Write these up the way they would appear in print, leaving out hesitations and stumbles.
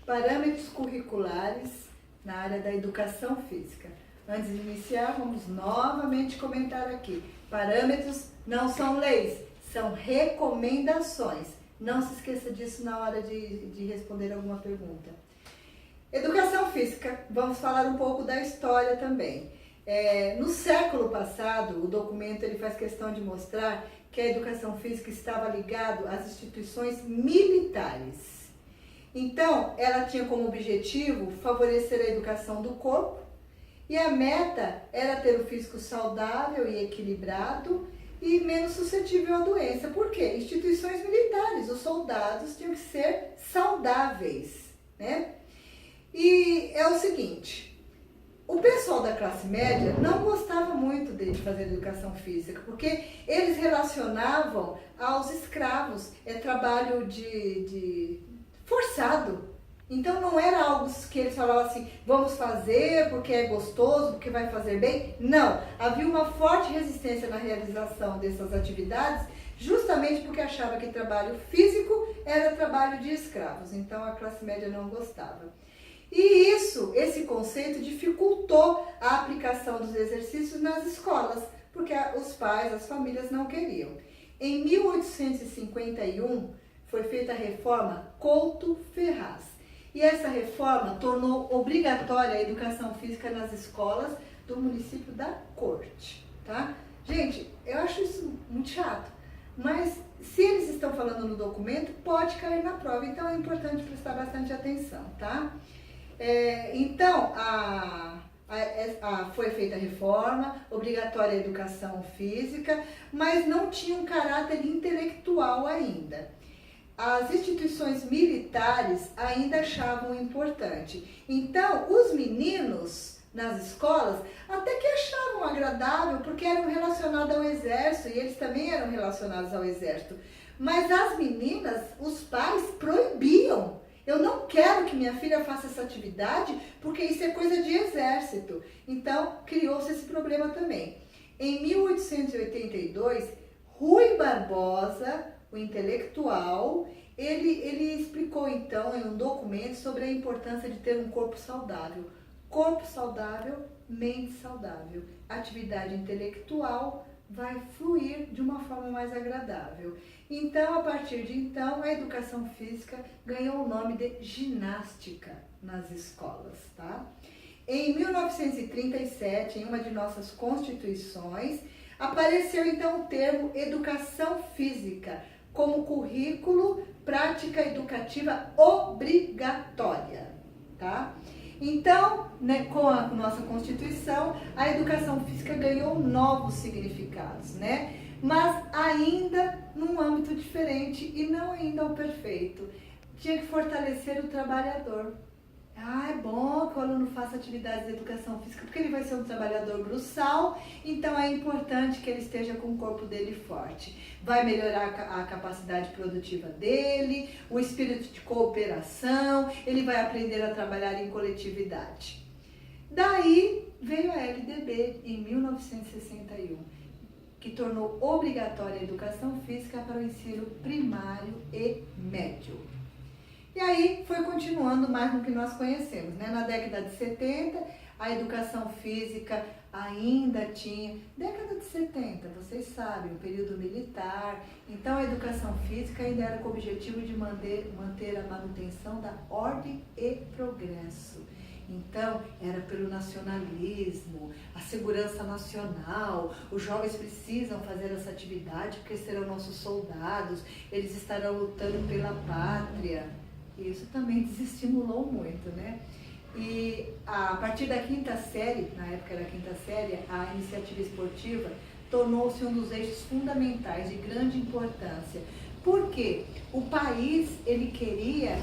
Parâmetros curriculares na área da educação física. Antes de iniciar, vamos novamente comentar aqui. Parâmetros não são leis, são recomendações. Não se esqueça disso na hora de responder alguma pergunta. Educação física, vamos falar um pouco da história também. No século passado, o documento ele faz questão de mostrar que a educação física estava ligada às instituições militares. Então, ela tinha como objetivo favorecer a educação do corpo e a meta era ter o físico saudável e equilibrado e menos suscetível à doença. Por quê? Instituições militares, os soldados tinham que ser saudáveis, né? E é o seguinte, o pessoal da classe média não gostava muito de fazer educação física, porque eles relacionavam aos escravos, trabalho de forçado. Então não era algo que eles falavam assim, vamos fazer porque é gostoso, porque vai fazer bem. Não, havia uma forte resistência na realização dessas atividades, justamente porque achava que trabalho físico era trabalho de escravos. Então a classe média não gostava. E esse conceito dificultou a aplicação dos exercícios nas escolas, porque os pais, as famílias não queriam. Em 1851 foi feita a reforma Couto-Ferraz. E essa reforma tornou obrigatória a educação física nas escolas do município da Corte, tá? Gente, eu acho isso muito chato, mas se eles estão falando no documento, pode cair na prova, então é importante prestar bastante atenção, tá? Então, foi feita a reforma, obrigatória a educação física, mas não tinha um caráter intelectual ainda. As instituições militares ainda achavam importante. Então, os meninos nas escolas até que achavam agradável, porque eram relacionados ao exército e eles também eram relacionados ao exército. Mas as meninas, os pais proibiam. Eu não quero que minha filha faça essa atividade porque isso é coisa de exército. Então, criou-se esse problema também. Em 1882, Rui Barbosa, o intelectual, ele explicou então em um documento sobre a importância de ter um corpo saudável. Corpo saudável, mente saudável. Atividade intelectual vai fluir de uma forma mais agradável. Então, a partir de então, a educação física ganhou o nome de ginástica nas escolas, tá? Em 1937, em uma de nossas constituições, apareceu então o termo educação física como currículo, prática educativa obrigatória, tá? Então, né, com a nossa Constituição, a educação física ganhou novos significados, né? Mas ainda num âmbito diferente e não ainda ao perfeito. Tinha que fortalecer o trabalhador. É bom que o aluno faça atividades de educação física, porque ele vai ser um trabalhador braçal, então é importante que ele esteja com o corpo dele forte. Vai melhorar a capacidade produtiva dele, o espírito de cooperação, ele vai aprender a trabalhar em coletividade. Daí veio a LDB em 1961, que tornou obrigatória a educação física para o ensino primário e médio. E aí foi continuando mais no que nós conhecemos, né? Na década de 70, a educação física ainda tinha... Década de 70, vocês sabem, o período militar. Então a educação física ainda era com o objetivo de manter a manutenção da ordem e progresso. Então, era pelo nacionalismo, a segurança nacional, os jovens precisam fazer essa atividade porque serão nossos soldados, eles estarão lutando pela pátria. Isso também desestimulou muito, né? E a partir da quinta série, na época era a quinta série, a iniciativa esportiva tornou-se um dos eixos fundamentais de grande importância. Porque o país ele queria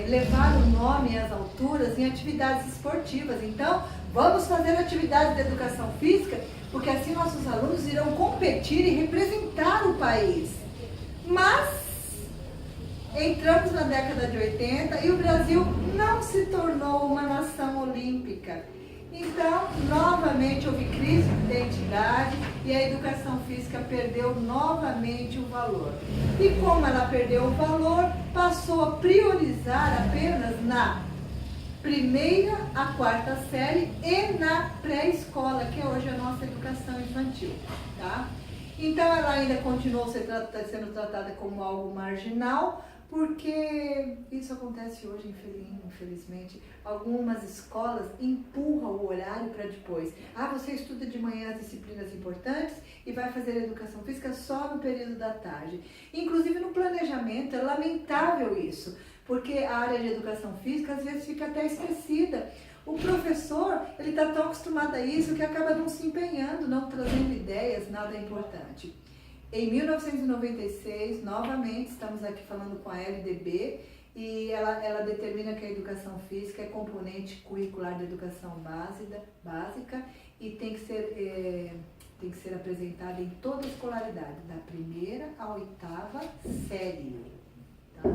levar o nome às alturas em atividades esportivas. Então, vamos fazer atividades de educação física, porque assim nossos alunos irão competir e representar o país. Mas entramos na década de 80 e o Brasil não se tornou uma nação olímpica. Então, novamente houve crise de identidade e a educação física perdeu novamente o valor. E como ela perdeu o valor, passou a priorizar apenas na primeira a quarta série e na pré-escola, que hoje é a nossa educação infantil, tá? Então ela ainda continuou sendo tratada como algo marginal, porque isso acontece hoje, infelizmente. Algumas escolas empurram o horário para depois. Ah, você estuda de manhã as disciplinas importantes e vai fazer educação física só no período da tarde. Inclusive no planejamento, é lamentável isso, porque a área de educação física às vezes fica até esquecida. O professor, ele está tão acostumado a isso que acaba não se empenhando, não trazendo ideias, nada importante. Em 1996, novamente, estamos aqui falando com a LDB, e ela determina que a educação física é componente curricular da educação básica e tem que ser apresentada em toda a escolaridade, da primeira à oitava série. Tá?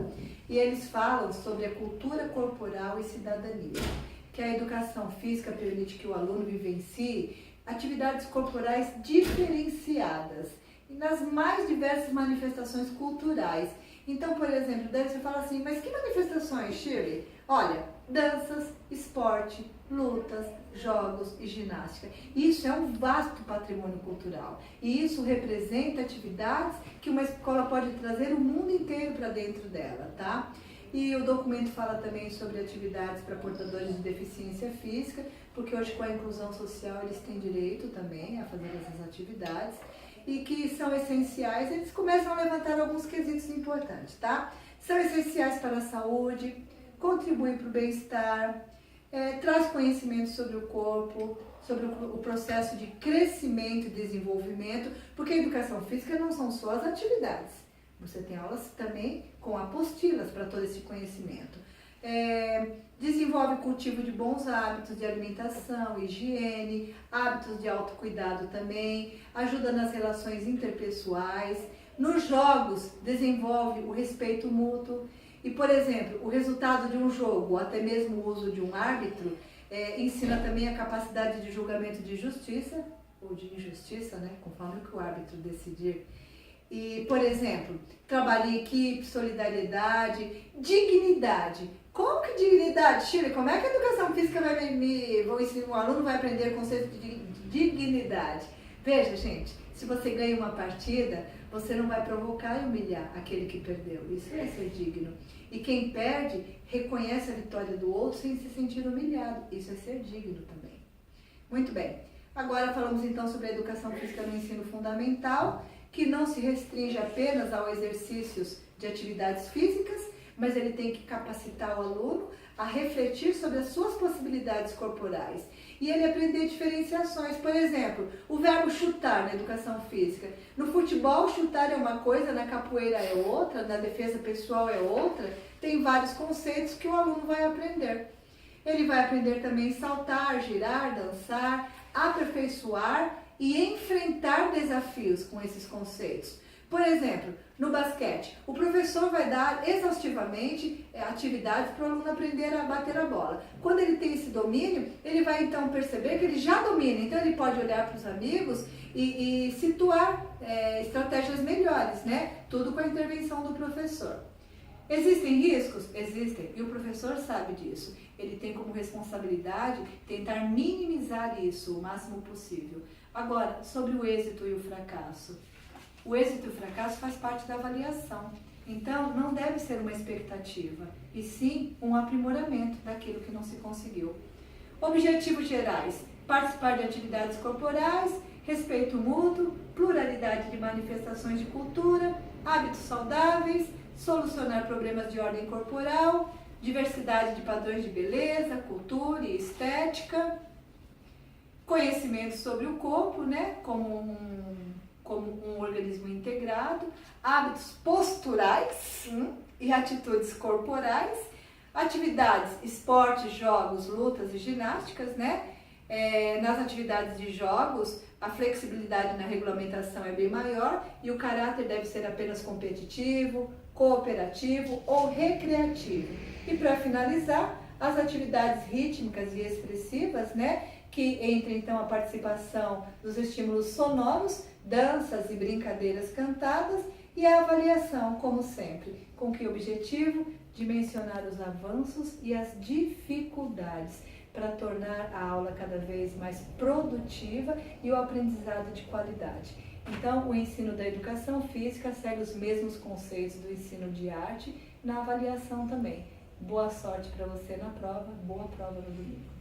E eles falam sobre a cultura corporal e cidadania, que a educação física permite que o aluno vivencie atividades corporais diferenciadas e nas mais diversas manifestações culturais. Então, por exemplo, daí você fala assim, mas que manifestações, Shirley? Olha, danças, esporte, lutas, jogos e ginástica. Isso é um vasto patrimônio cultural e isso representa atividades que uma escola pode trazer o mundo inteiro para dentro dela, tá? E o documento fala também sobre atividades para portadores de deficiência física, porque hoje com a inclusão social eles têm direito também a fazer essas atividades e que são essenciais. Eles começam a levantar alguns quesitos importantes, tá? São essenciais para a saúde, contribuem para o bem-estar, traz conhecimento sobre o corpo, sobre o processo de crescimento e desenvolvimento, porque a educação física não são só as atividades. Você tem aulas também com apostilas para todo esse conhecimento. Desenvolve o cultivo de bons hábitos de alimentação, higiene, hábitos de autocuidado também, ajuda nas relações interpessoais. Nos jogos, desenvolve o respeito mútuo. E, por exemplo, o resultado de um jogo, ou até mesmo o uso de um árbitro, ensina também a capacidade de julgamento de justiça, ou de injustiça, né, conforme o que o árbitro decidir. E, por exemplo, trabalho em equipe, solidariedade, dignidade. Como que dignidade, Shirley? Como é que a educação física vou ensinar, o aluno vai aprender o conceito de dignidade? Veja, gente, se você ganha uma partida, você não vai provocar e humilhar aquele que perdeu. Isso é ser digno. E quem perde, reconhece a vitória do outro sem se sentir humilhado. Isso é ser digno também. Muito bem. Agora falamos então sobre a educação física no ensino fundamental, que não se restringe apenas ao exercícios de atividades físicas, mas ele tem que capacitar o aluno a refletir sobre as suas possibilidades corporais e ele aprender diferenciações. Por exemplo, o verbo chutar na educação física. No futebol, chutar é uma coisa, na capoeira é outra, na defesa pessoal é outra. Tem vários conceitos que o aluno vai aprender. Ele vai aprender também saltar, girar, dançar, aperfeiçoar e enfrentar desafios com esses conceitos. Por exemplo, no basquete, o professor vai dar exaustivamente atividades para o aluno aprender a bater a bola. Quando ele tem esse domínio, ele vai então perceber que ele já domina, então ele pode olhar para os amigos e situar estratégias melhores, né? Tudo com a intervenção do professor. Existem riscos? Existem, e o professor sabe disso. Ele tem como responsabilidade tentar minimizar isso o máximo possível. Agora, sobre o êxito e o fracasso. O êxito e o fracasso faz parte da avaliação. Então, não deve ser uma expectativa, e sim um aprimoramento daquilo que não se conseguiu. Objetivos gerais: participar de atividades corporais, respeito mútuo, pluralidade de manifestações de cultura, hábitos saudáveis, solucionar problemas de ordem corporal, diversidade de padrões de beleza, cultura e estética, conhecimento sobre o corpo, né, como um organismo integrado, hábitos posturais e atitudes corporais, atividades, esportes, jogos, lutas e ginásticas, né? Nas atividades de jogos, a flexibilidade na regulamentação é bem maior e o caráter deve ser apenas competitivo, cooperativo ou recreativo. E para finalizar, as atividades rítmicas e expressivas, né? Que entra então a participação dos estímulos sonoros, danças e brincadeiras cantadas e a avaliação, como sempre. Com que objetivo? de mencionar os avanços e as dificuldades para tornar a aula cada vez mais produtiva e o aprendizado de qualidade. Então, o ensino da educação física segue os mesmos conceitos do ensino de arte na avaliação também. Boa sorte para você na prova, boa prova no domingo.